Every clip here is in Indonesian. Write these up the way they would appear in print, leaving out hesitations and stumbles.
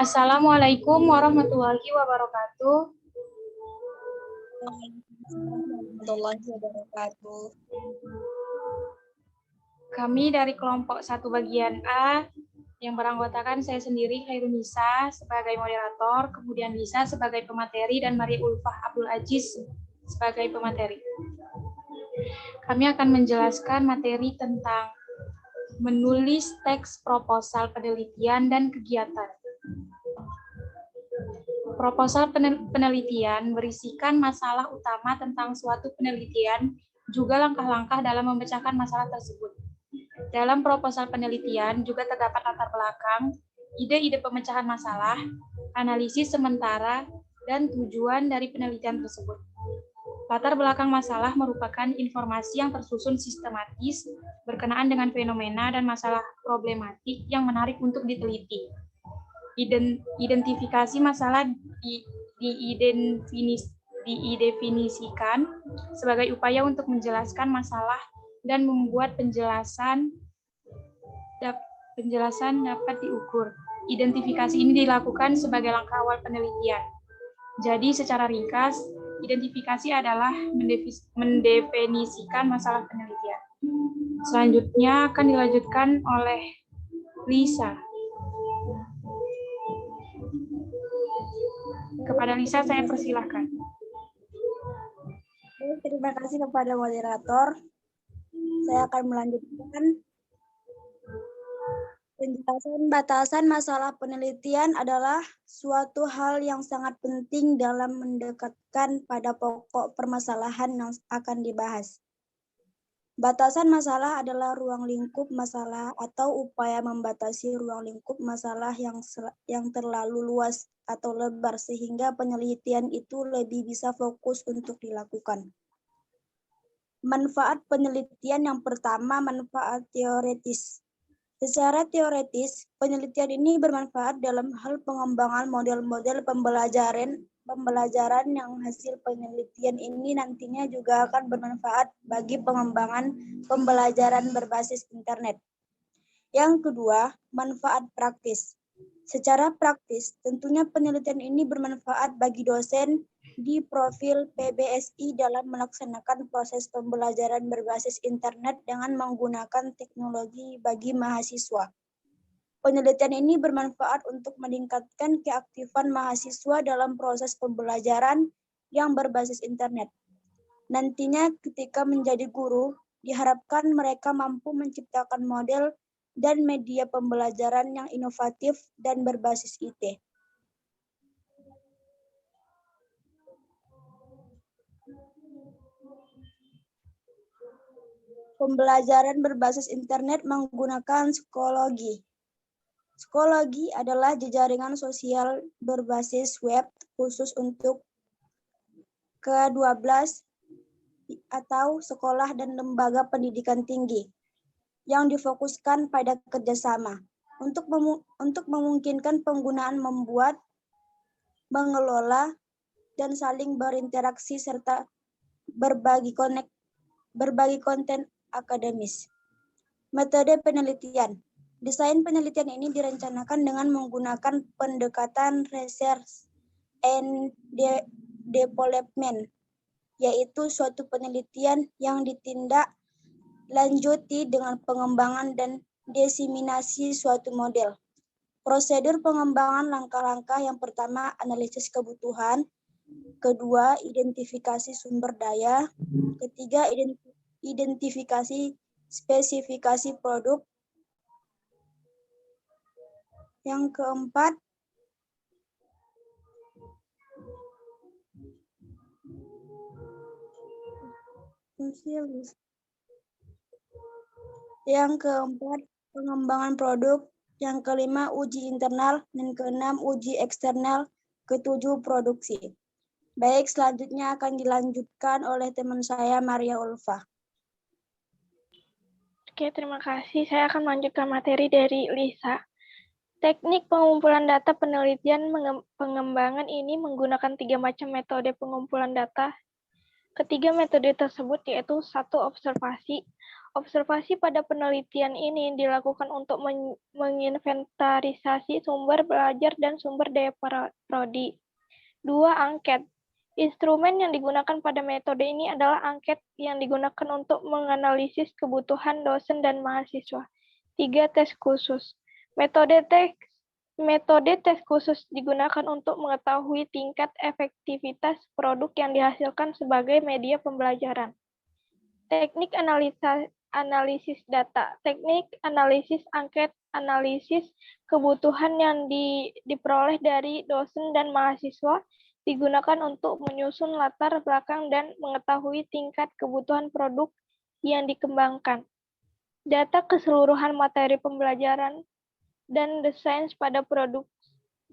Assalamualaikum warahmatullahi wabarakatuh. Warahmatullahi wabarakatuh. Kami dari kelompok 1 bagian A yang beranggotakan saya sendiri, Khairunisa, sebagai moderator, kemudian Lisa sebagai pemateri, dan Maria Ulfah Abdul Aziz sebagai pemateri. Kami akan menjelaskan materi tentang menulis teks proposal penelitian dan kegiatan. Proposal penelitian berisikan masalah utama tentang suatu penelitian, juga langkah-langkah dalam memecahkan masalah tersebut. Dalam proposal penelitian juga terdapat latar belakang, ide-ide pemecahan masalah, analisis sementara, dan tujuan dari penelitian tersebut. Latar belakang masalah merupakan informasi yang tersusun sistematis berkenaan dengan fenomena dan masalah problematik yang menarik untuk diteliti. Identifikasi masalah didefinisikan sebagai upaya untuk menjelaskan masalah dan membuat penjelasan dapat diukur. Identifikasi ini dilakukan sebagai langkah awal penelitian. Jadi secara ringkas, identifikasi adalah mendefinisikan masalah penelitian. Selanjutnya akan dilanjutkan oleh Lisa. Kepada Lisa saya persilahkan. Terima kasih kepada moderator. Saya akan melanjutkan. Penjelasan batasan masalah penelitian adalah suatu hal yang sangat penting dalam mendekatkan pada pokok permasalahan yang akan dibahas. Batasan masalah adalah ruang lingkup masalah atau upaya membatasi ruang lingkup masalah yang terlalu luas atau lebar sehingga penelitian itu lebih bisa fokus untuk dilakukan. Manfaat penelitian yang pertama, manfaat teoretis. Secara teoretis, penelitian ini bermanfaat dalam hal pengembangan model-model pembelajaran yang hasil penelitian ini nantinya juga akan bermanfaat bagi pengembangan pembelajaran berbasis internet. Yang kedua, manfaat praktis. Secara praktis, tentunya penelitian ini bermanfaat bagi dosen di profil PBSI dalam melaksanakan proses pembelajaran berbasis internet dengan menggunakan teknologi bagi mahasiswa. Penelitian ini bermanfaat untuk meningkatkan keaktifan mahasiswa dalam proses pembelajaran yang berbasis internet. Nantinya ketika menjadi guru, diharapkan mereka mampu menciptakan model dan media pembelajaran yang inovatif dan berbasis IT. Pembelajaran berbasis internet menggunakan psikologi. Psikologi adalah jejaringan sosial berbasis web khusus untuk ke-12 atau sekolah dan lembaga pendidikan tinggi yang difokuskan pada kerjasama untuk memungkinkan penggunaan membuat, mengelola, dan saling berinteraksi serta berbagi konten akademis. Metode penelitian. Desain penelitian ini direncanakan dengan menggunakan pendekatan research and development, yaitu suatu penelitian yang ditindak lanjuti dengan pengembangan dan diseminasi suatu model. Prosedur pengembangan langkah-langkah yang pertama, analisis kebutuhan. Kedua, identifikasi sumber daya. Ketiga, identifikasi spesifikasi produk. Yang keempat, pengembangan produk. Yang kelima, uji internal. Dan keenam, uji eksternal. Ketujuh, produksi. Baik, selanjutnya akan dilanjutkan oleh teman saya, Maria Ulfah. Oke, terima kasih. Saya akan melanjutkan materi dari Lisa. Teknik pengumpulan data penelitian pengembangan ini menggunakan 3 macam metode pengumpulan data. Ketiga metode tersebut yaitu 1. Observasi. Observasi pada penelitian ini dilakukan untuk menginventarisasi sumber belajar dan sumber daya prodi. 2. Angket. Instrumen yang digunakan pada metode ini adalah angket yang digunakan untuk menganalisis kebutuhan dosen dan mahasiswa. 3. Tes khusus. Metode tes khusus digunakan untuk mengetahui tingkat efektivitas produk yang dihasilkan sebagai media pembelajaran. Teknik analisis data, teknik analisis angket, analisis kebutuhan yang diperoleh dari dosen dan mahasiswa digunakan untuk menyusun latar belakang dan mengetahui tingkat kebutuhan produk yang dikembangkan. Data keseluruhan materi pembelajaran dan desain pada produk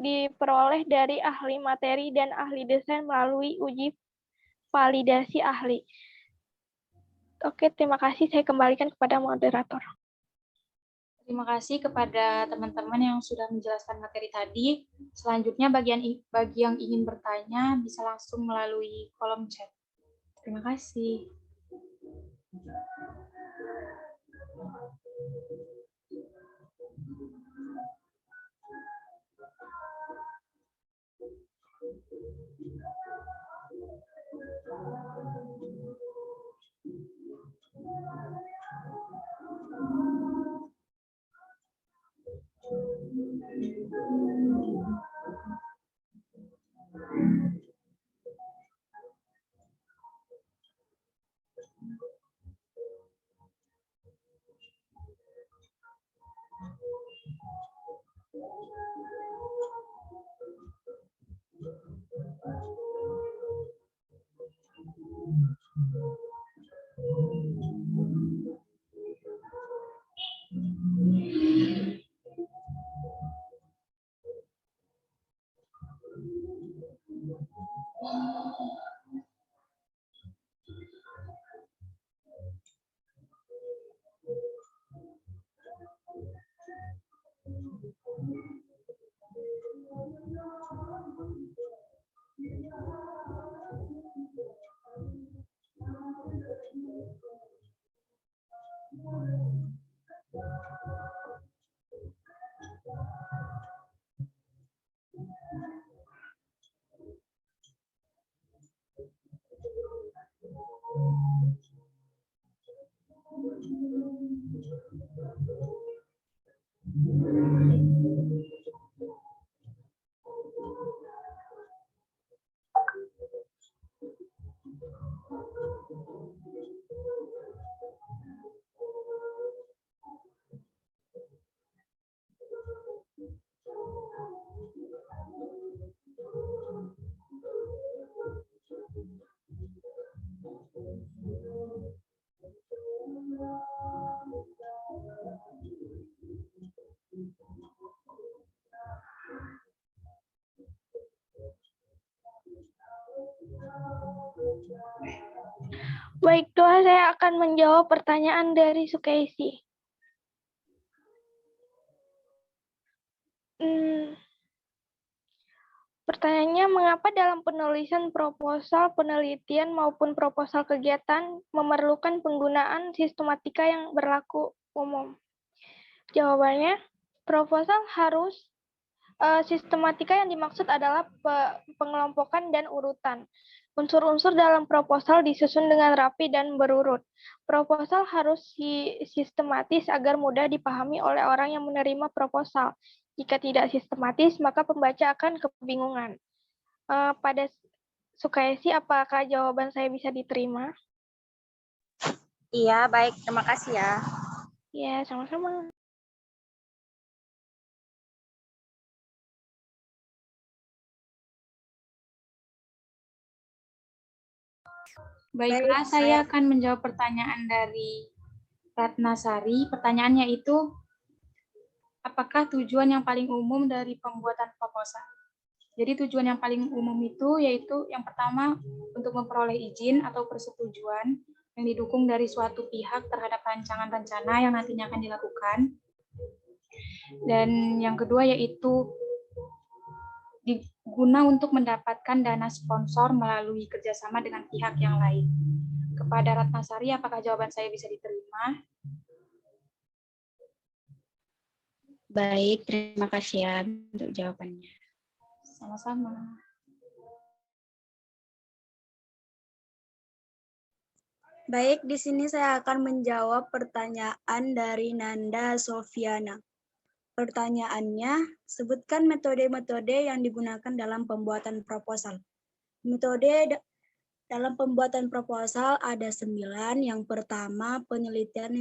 diperoleh dari ahli materi dan ahli desain melalui uji validasi ahli. Oke, terima kasih. Saya kembalikan kepada moderator. Terima kasih kepada teman-teman yang sudah menjelaskan materi tadi. Selanjutnya bagi yang ingin bertanya bisa langsung melalui kolom chat. Terima kasih. Baik, doa saya akan menjawab pertanyaan dari Sukaisi. Pertanyaannya, mengapa dalam penulisan proposal penelitian maupun proposal kegiatan memerlukan penggunaan sistematika yang berlaku umum? Jawabannya, proposal harus sistematika yang dimaksud adalah pengelompokan dan urutan. Unsur-unsur dalam proposal disusun dengan rapi dan berurut. Proposal harus sistematis agar mudah dipahami oleh orang yang menerima proposal. Jika tidak sistematis, maka pembaca akan kebingungan. Pada Sukaisi, apakah jawaban saya bisa diterima? Iya, baik. Terima kasih ya. Ya, sama-sama. Baiklah, saya akan menjawab pertanyaan dari Ratnasari. Pertanyaannya itu, apakah tujuan yang paling umum dari pembuatan proposal? Jadi tujuan yang paling umum itu yaitu yang pertama untuk memperoleh izin atau persetujuan yang didukung dari suatu pihak terhadap rancangan rencana yang nantinya akan dilakukan. Dan yang kedua yaitu diguna untuk mendapatkan dana sponsor melalui kerjasama dengan pihak yang lain. Kepada Ratnasari, apakah jawaban saya bisa diterima? Baik, terima kasih ya untuk jawabannya. Sama-sama. Baik, di sini saya akan menjawab pertanyaan dari Nanda Sofiana. Pertanyaannya, sebutkan metode-metode yang digunakan dalam pembuatan proposal. Metode dalam pembuatan proposal ada 9. Yang pertama, penelitian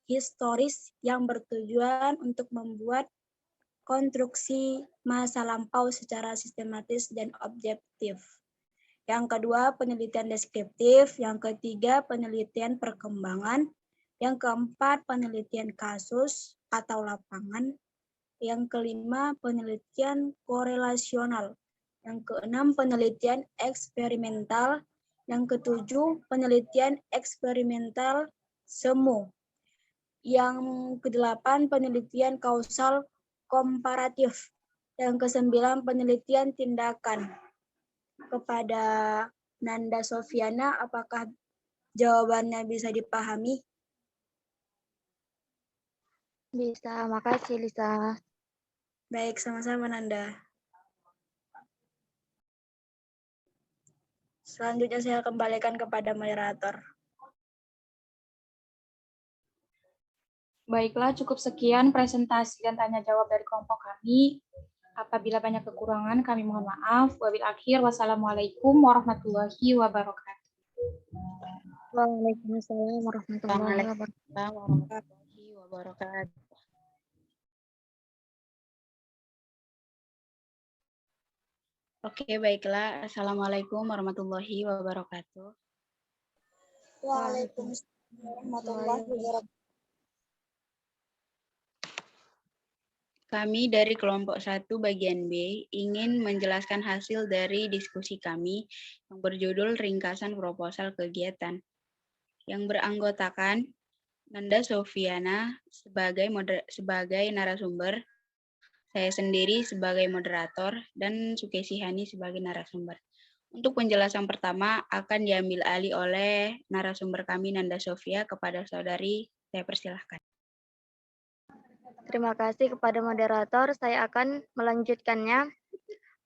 historis yang bertujuan untuk membuat konstruksi masa lampau secara sistematis dan objektif. Yang kedua, penelitian deskriptif. Yang ketiga, penelitian perkembangan. Yang keempat, penelitian kasus atau lapangan. Yang kelima, penelitian korelasional. Yang keenam, penelitian eksperimental. Yang ketujuh, penelitian eksperimental semu. Yang kedelapan, penelitian kausal komparatif. Yang kesembilan, penelitian tindakan. Kepada Nanda Sofiana, apakah jawabannya bisa dipahami? Bisa, makasih Lisa. Baik, sama-sama Nanda. Selanjutnya saya kembalikan kepada moderator. Baiklah, cukup sekian presentasi dan tanya jawab dari kelompok kami. Apabila banyak kekurangan, kami mohon maaf. Wabil akhir, wassalamualaikum warahmatullahi wabarakatuh. Waalaikumsalam warahmatullahi wabarakatuh. Oke, baiklah. Assalamualaikum warahmatullahi wabarakatuh. Waalaikumsalam warahmatullahi wabarakatuh. Kami dari kelompok 1 bagian B ingin menjelaskan hasil dari diskusi kami yang berjudul ringkasan proposal kegiatan yang beranggotakan Nanda Sofiana sebagai narasumber, saya sendiri sebagai moderator, dan Sukesi Hani sebagai narasumber. Untuk penjelasan pertama akan diambil alih oleh narasumber kami Nanda Sofia. Kepada saudari, saya persilahkan. Terima kasih kepada moderator. Saya akan melanjutkannya.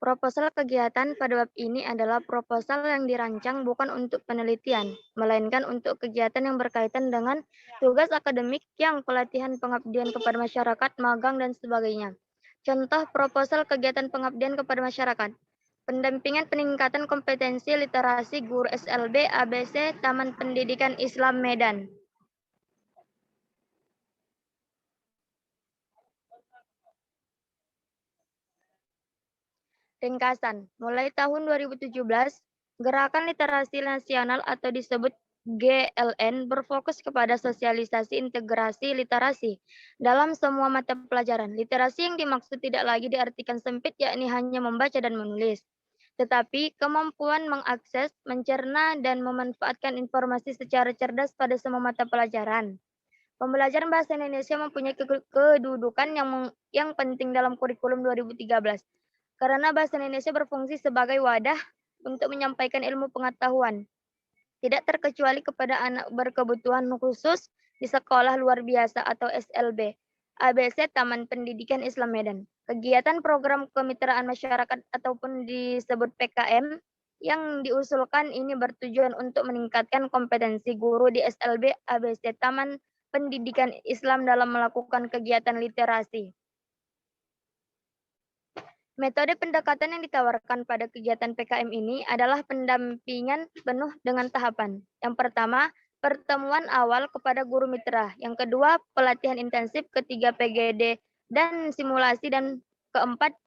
Proposal kegiatan pada bab ini adalah proposal yang dirancang bukan untuk penelitian, melainkan untuk kegiatan yang berkaitan dengan tugas akademik yang pelatihan pengabdian kepada masyarakat, magang, dan sebagainya. Contoh proposal kegiatan pengabdian kepada masyarakat. Pendampingan peningkatan kompetensi literasi guru SLB ABC Taman Pendidikan Islam Medan. Ringkasan, mulai tahun 2017, Gerakan Literasi Nasional atau disebut GLN berfokus kepada sosialisasi integrasi literasi dalam semua mata pelajaran. Literasi yang dimaksud tidak lagi diartikan sempit, yakni hanya membaca dan menulis, tetapi kemampuan mengakses, mencerna, dan memanfaatkan informasi secara cerdas pada semua mata pelajaran. Pembelajaran bahasa Indonesia mempunyai kedudukan yang penting dalam kurikulum 2013. Karena bahasa Indonesia berfungsi sebagai wadah untuk menyampaikan ilmu pengetahuan, tidak terkecuali kepada anak berkebutuhan khusus di sekolah luar biasa atau SLB, ABC Taman Pendidikan Islam Medan. Kegiatan program kemitraan masyarakat ataupun disebut PKM yang diusulkan ini bertujuan untuk meningkatkan kompetensi guru di SLB, ABC Taman Pendidikan Islam dalam melakukan kegiatan literasi. Metode pendekatan yang ditawarkan pada kegiatan PKM ini adalah pendampingan penuh dengan tahapan. Yang pertama, pertemuan awal kepada guru mitra. Yang kedua, pelatihan intensif. Ketiga, PGD dan simulasi. Dan keempat,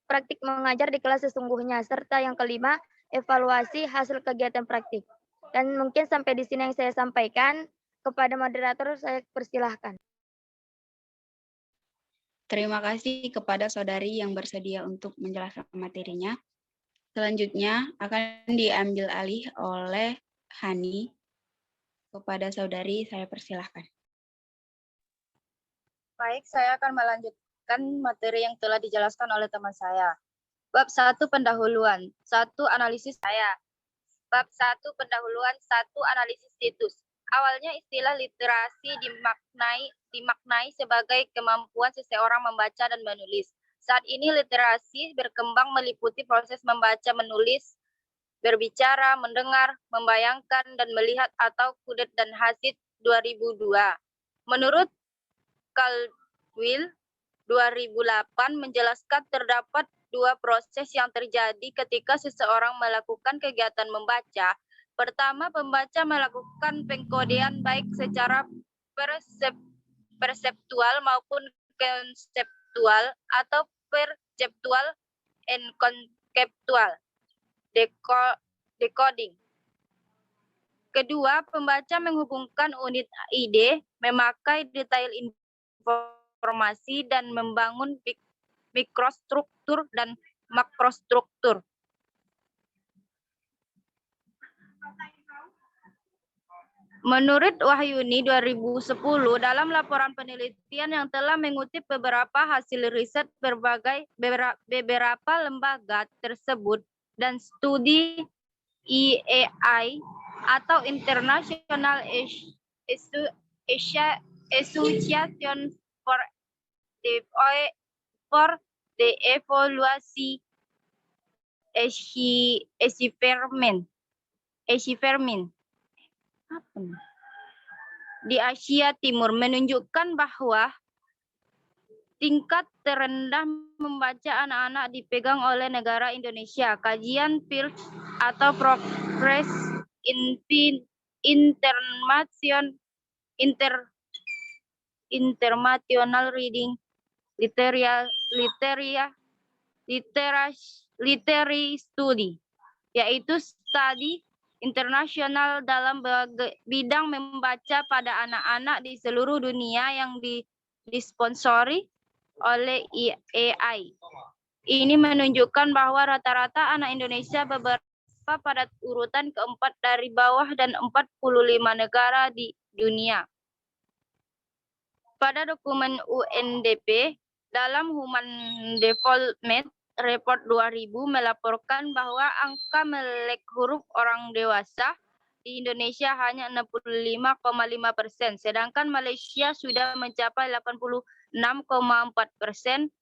praktik mengajar di kelas sesungguhnya. Serta yang kelima, evaluasi hasil kegiatan praktik. Dan mungkin sampai di sini yang saya sampaikan. Kepada moderator, saya persilahkan. Terima kasih kepada saudari yang bersedia untuk menjelaskan materinya. Selanjutnya akan diambil alih oleh Hani. Kepada saudari, saya persilahkan. Baik, saya akan melanjutkan materi yang telah dijelaskan oleh teman saya. Bab 1 pendahuluan, 1 analisis saya. Bab 1 pendahuluan, 1 analisis situs. Awalnya istilah literasi dimaknai sebagai kemampuan seseorang membaca dan menulis. Saat ini literasi berkembang meliputi proses membaca, menulis, berbicara, mendengar, membayangkan, dan melihat atau Kudet dan Hasid 2002. Menurut Caldwell 2008 menjelaskan terdapat dua proses yang terjadi ketika seseorang melakukan kegiatan membaca. Pertama, pembaca melakukan pengkodean baik secara perseptual maupun konseptual atau perceptual and konseptual decoding. Kedua, pembaca menghubungkan unit ide, memakai detail informasi, dan membangun mikrostruktur dan makrostruktur. Menurut Wahyuni 2010, dalam laporan penelitian yang telah mengutip beberapa hasil riset beberapa lembaga tersebut dan studi IAI atau International Association for the Evaluation Achievement di Asia Timur menunjukkan bahwa tingkat terendah membaca anak-anak dipegang oleh negara Indonesia. Kajian PIRLS atau Progress in International Reading Literary Study, yaitu studi internasional dalam bidang membaca pada anak-anak di seluruh dunia yang disponsori oleh IAI. Ini menunjukkan bahwa rata-rata anak Indonesia beberapa pada urutan keempat dari bawah dan 45 negara di dunia. Pada dokumen UNDP dalam Human Development Report 2000 melaporkan bahwa angka melek huruf orang dewasa di Indonesia hanya 65,5%, sedangkan Malaysia sudah mencapai 86,4%,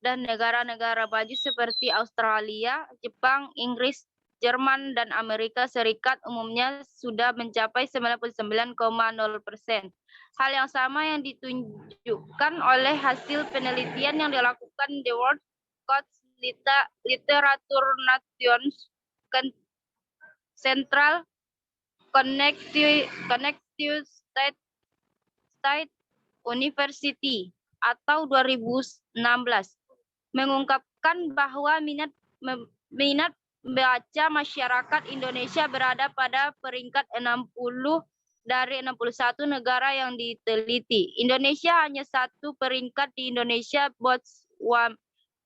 dan negara-negara maju seperti Australia, Jepang, Inggris, Jerman, dan Amerika Serikat umumnya sudah mencapai 99,0%. Hal yang sama yang ditunjukkan oleh hasil penelitian yang dilakukan The World Coast Literature Nations Central Connecticut State University atau 2016 mengungkapkan bahwa minat baca masyarakat Indonesia berada pada peringkat 60 dari 61 negara yang diteliti. Indonesia hanya satu peringkat di Indonesia,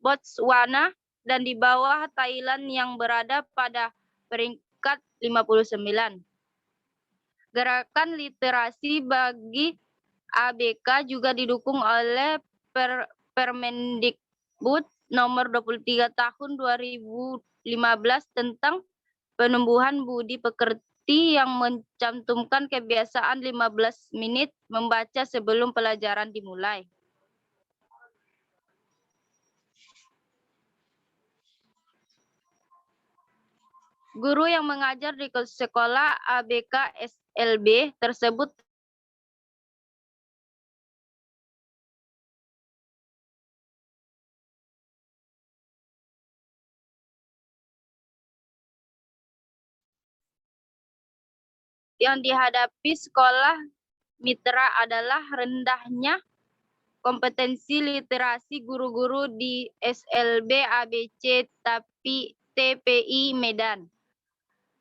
Botswana, dan di bawah Thailand yang berada pada peringkat 59. Gerakan literasi bagi ABK juga didukung oleh Permendikbud nomor 23 tahun 2015 tentang penumbuhan budi pekerti yang mencantumkan kebiasaan 15 menit membaca sebelum pelajaran dimulai. Guru yang mengajar di sekolah ABK SLB tersebut yang dihadapi sekolah mitra adalah rendahnya kompetensi literasi guru-guru di SLB ABC TPI Medan.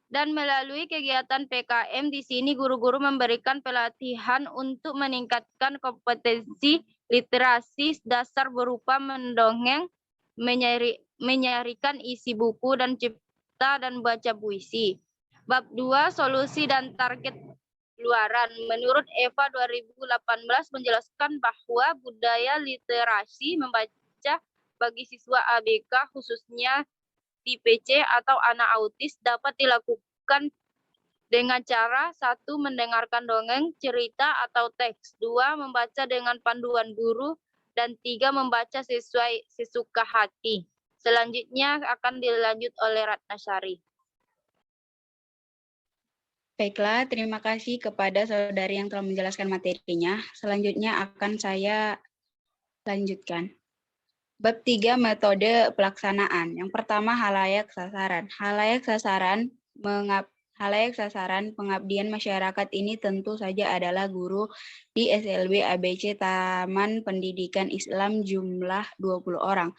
Dan melalui kegiatan PKM di sini guru-guru memberikan pelatihan untuk meningkatkan kompetensi literasi dasar berupa mendongeng, menyarikan isi buku dan cipta dan baca puisi. Bab 2, solusi dan target luaran. Menurut Eva 2018 menjelaskan bahwa budaya literasi membaca bagi siswa ABK khususnya TPC atau anak autis dapat dilakukan dengan cara 1. Mendengarkan dongeng, cerita, atau teks, 2. Membaca dengan panduan guru, dan 3. Membaca sesuka hati. Selanjutnya akan dilanjut oleh Ratnasari. Baiklah, terima kasih kepada saudari yang telah menjelaskan materinya. Selanjutnya akan saya lanjutkan. Bab 3 metode pelaksanaan. Yang pertama, halayak sasaran. Halayak sasaran pengabdian masyarakat ini tentu saja adalah guru di SLB ABC Taman Pendidikan Islam jumlah 20 orang.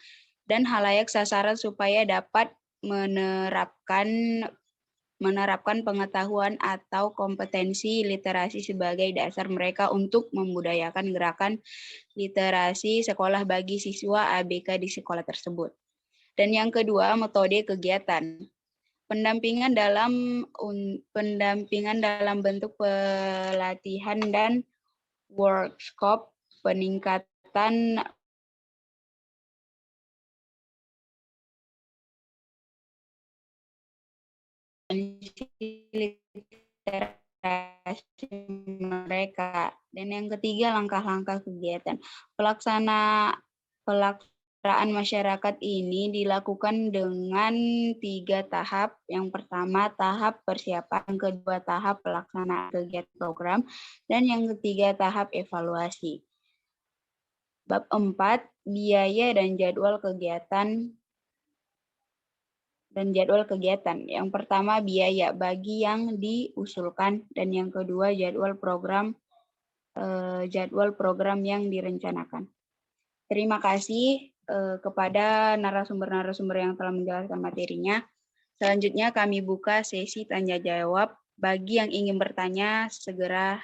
Dan halayak sasaran supaya dapat menerapkan pengetahuan atau kompetensi literasi sebagai dasar mereka untuk membudayakan gerakan literasi sekolah bagi siswa ABK di sekolah tersebut. Dan yang kedua, metode kegiatan. Pendampingan dalam bentuk pelatihan dan workshop, peningkatan literasi mereka. Dan yang ketiga, langkah-langkah kegiatan. Pelaksanaan masyarakat ini dilakukan dengan 3 tahap. Yang pertama, tahap persiapan. Yang kedua, tahap pelaksanaan kegiatan program. Dan yang ketiga, tahap evaluasi. Bab 4, biaya dan jadwal kegiatan. Yang pertama, biaya bagi yang diusulkan, dan yang kedua, jadwal program yang direncanakan. Terima kasih kepada narasumber-narasumber yang telah menjelaskan materinya. Selanjutnya kami buka sesi tanya jawab. Bagi yang ingin bertanya, segera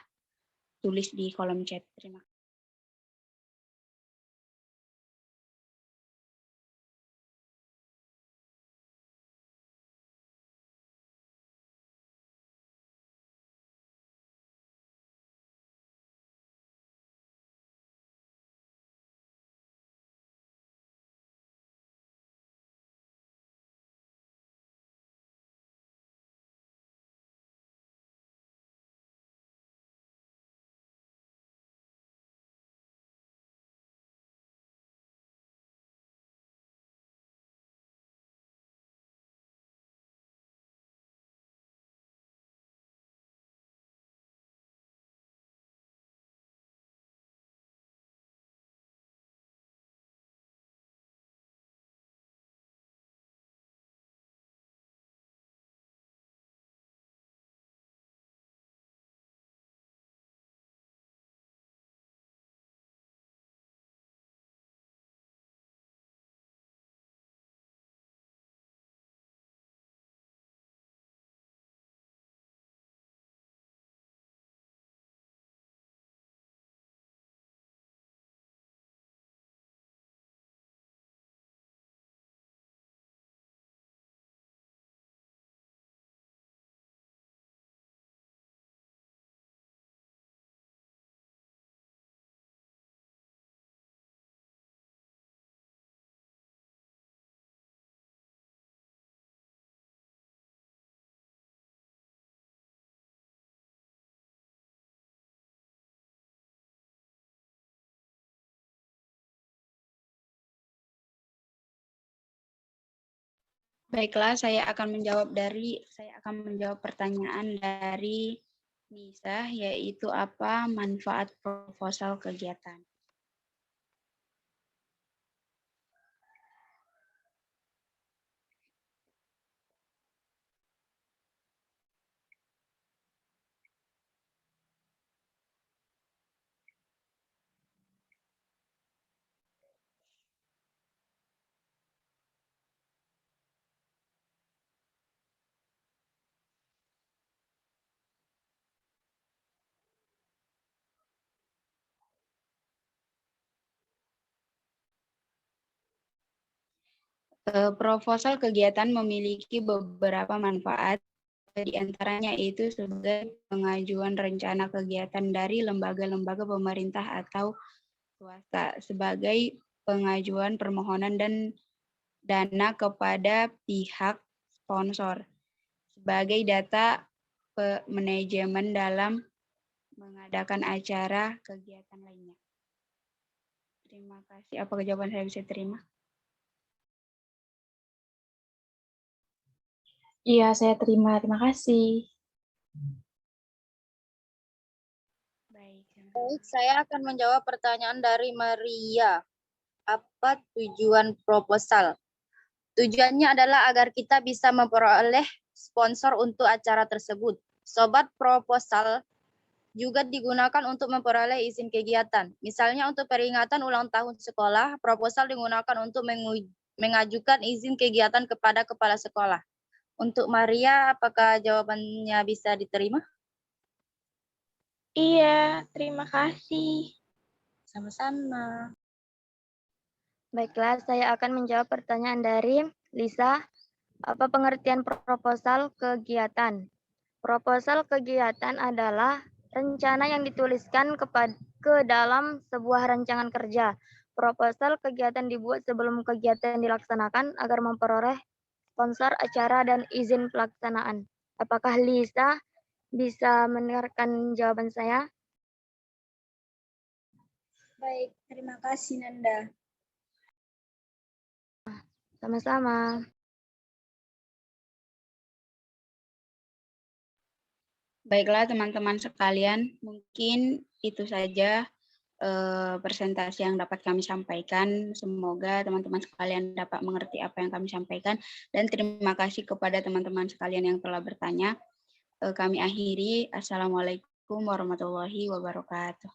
tulis di kolom chat. Terima kasih. Baiklah, saya akan menjawab pertanyaan dari Nisa, yaitu apa manfaat proposal kegiatan. Proposal kegiatan memiliki beberapa manfaat, di antaranya itu sebagai pengajuan rencana kegiatan dari lembaga-lembaga pemerintah atau swasta, sebagai pengajuan permohonan dan dana kepada pihak sponsor, sebagai data manajemen dalam mengadakan acara kegiatan lainnya. Terima kasih. Apakah jawaban saya bisa terima? Iya, saya terima. Terima kasih. Baik. Baik, saya akan menjawab pertanyaan dari Maria. Apa tujuan proposal? Tujuannya adalah agar kita bisa memperoleh sponsor untuk acara tersebut. Sobat proposal juga digunakan untuk memperoleh izin kegiatan. Misalnya untuk peringatan ulang tahun sekolah, proposal digunakan untuk mengajukan izin kegiatan kepada kepala sekolah. Untuk Maria, apakah jawabannya bisa diterima? Iya, terima kasih. Sama-sama. Baiklah, saya akan menjawab pertanyaan dari Lisa. Apa pengertian proposal kegiatan? Proposal kegiatan adalah rencana yang dituliskan ke dalam sebuah rancangan kerja. Proposal kegiatan dibuat sebelum kegiatan dilaksanakan agar memperoleh sponsor acara dan izin pelaksanaan. Apakah Lisa bisa mendengarkan jawaban saya? Baik, terima kasih Nanda. Sama-sama. Baiklah teman-teman sekalian, mungkin itu saja presentasi yang dapat kami sampaikan. Semoga teman-teman sekalian dapat mengerti apa yang kami sampaikan. Dan terima kasih kepada teman-teman sekalian yang telah bertanya. Kami akhiri. Assalamualaikum warahmatullahi wabarakatuh.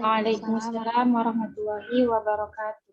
Waalaikumsalam warahmatullahi wabarakatuh.